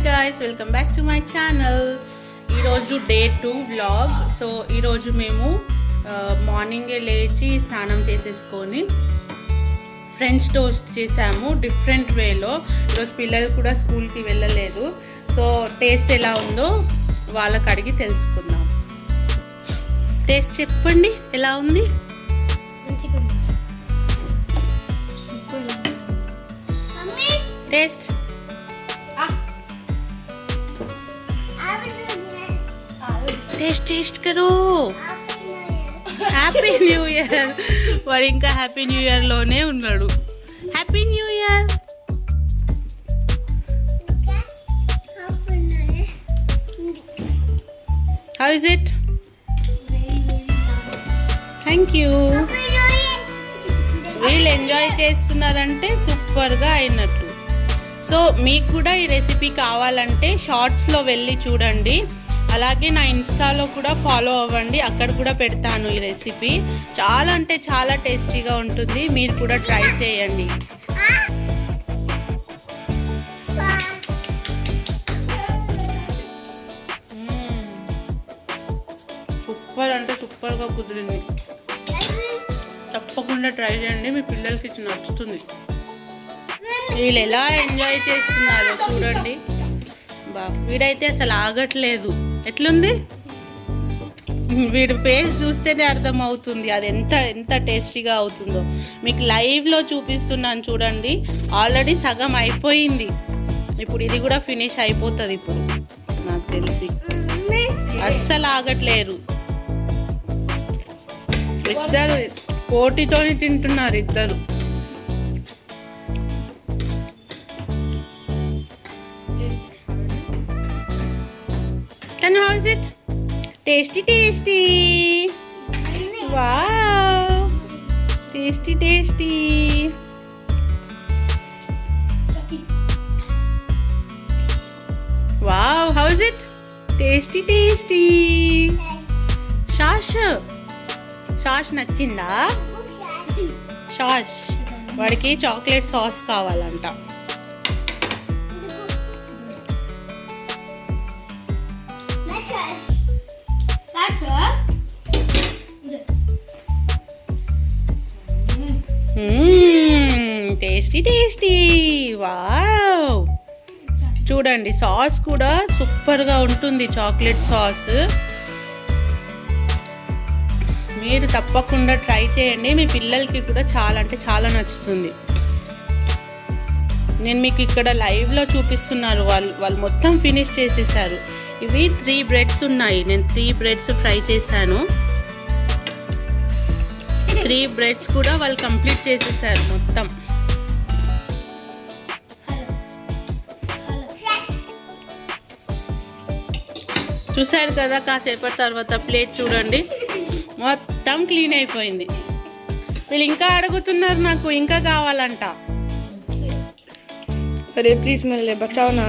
Hi guys, welcome back to my channel. ఈరోజు day 2 vlog. So ఈరోజు మేము మార్నింగే లేచి స్నానం చేసేసుకొని ఫ్రెంచ్ టోస్ట్ చేసాము డిఫరెంట్ వేలో. ఈరోజు పిల్లలు కూడా స్కూల్కి వెళ్ళలేదు. సో టేస్ట్ ఎలా ఉందో వాళ్ళకి అడిగి తెలుసుకుందాం. టేస్ట్ చెప్పండి, ఎలా ఉంది? టేస్ట్ टेस्ट करो. Happy new year. వాడు ఇంకా హ్యాపీ న్యూ ఇయర్ లోనే ఉన్నాడు. Happy new year. How is it? Thank you. వీళ్ళు ఎంజాయ్ చేస్తున్నారంటే సూపర్గా అయినట్టు. సో మీకు కూడా ఈ రెసిపీ కావాలంటే షార్ట్స్లో వెళ్ళి చూడండి. అలాగే నా ఇన్స్టాలో కూడా ఫాలో అవ్వండి, అక్కడ కూడా పెడతాను ఈ రెసిపీ. చాలా అంటే చాలా టేస్టీగా ఉంటుంది, మీరు కూడా ట్రై చేయండి. సూపర్ అంటే సూపర్గా కుదిరింది. తప్పకుండా ట్రై చేయండి, మీ పిల్లలకి నచ్చుతుంది. వీళ్ళు ఎలా ఎంజాయ్ చేస్తున్నారో చూడండి. వీడైతే అసలు ఆగట్లేదు. ఎట్లుంది? వీడి ఫేస్ చూస్తేనే అర్థమవుతుంది అది ఎంత టేస్టీగా అవుతుందో. మీకు లైవ్లో చూపిస్తున్నాను చూడండి. ఆల్రెడీ సగం అయిపోయింది. ఇప్పుడు ఇది కూడా ఫినిష్ అయిపోతుంది ఇప్పుడు నాకు తెలిసి. అస్సలు ఆగట్లేరు ఇద్దరు, పోటీతోని తింటున్నారు ఇద్దరు. And how is it? Tasty, tasty. Wow. Tasty, tasty. Wow, how is it? Tasty, tasty. Shash నచ్చిందా? షాష్ వాడికి చాక్లెట్ సాస్ కావాలంట. Tasty tasty. వావ్, చూడండి సాస్ కూడా సూపర్గా ఉంటుంది, చాక్లెట్ సాస్. మీరు తప్పకుండా ట్రై చేయండి, మీ పిల్లలకి కూడా చాలా అంటే చాలా నచ్చుతుంది. నేను మీకు ఇక్కడ లైవ్లో చూపిస్తున్నారు. వాళ్ళు మొత్తం ఫినిష్ చేసేసారు. ఇవి 3 బ్రెడ్స్ ఉన్నాయి. నేను 3 బ్రెడ్స్ ఫ్రై చేశాను. 3 బ్రెడ్స్ కూడా వాళ్ళు కంప్లీట్ చేసేసారు మొత్తం. చూసారు కదా, కాసేపటి తర్వాత ప్లేట్ చూడండి మొత్తం క్లీన్ అయిపోయింది. వీళ్ళు ఇంకా అడుగుతున్నారు నాకు ఇంకా కావాలంట. అరే ప్లీజ్ మళ్ళీ బచావునా.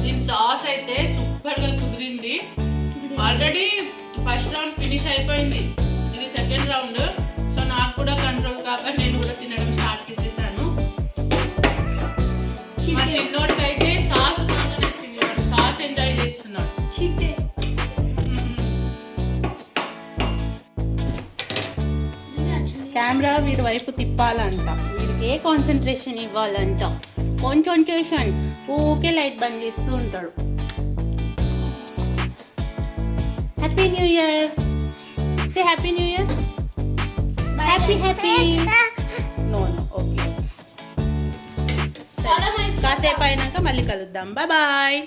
దీని సాస్ అయితే సూపర్ గా కుదిరింది. ఆల్రెడీ ఫస్ట్ రౌండ్ ఫినిష్ అయిపోయింది, ఇది సెకండ్ రౌండ్. సో నాకు కూడా కంట్రోల్ కాక నేను కూడా తినడం స్టార్ట్ చేసేసాను. మా చిన్నోడికి అయితే సాస్ బాగా నచ్చింది, వాడు సాస్ ఎంజాయ్ చేస్తున్నాడు. కెమెరా వీడి వైపు తిప్పాలంట, వీడికి ఏ కాన్సన్ట్రేషన్ ఇవ్వాలంట. కాన్సన్ట్రేషన్ ఊకే లైట్ బంద్ చేస్తూ ఉంటాడు. Happy new year. Say happy new year. Happy happy. No okay, కాసేపు అయినాక మళ్ళీ కలుద్దాం. Bye bye.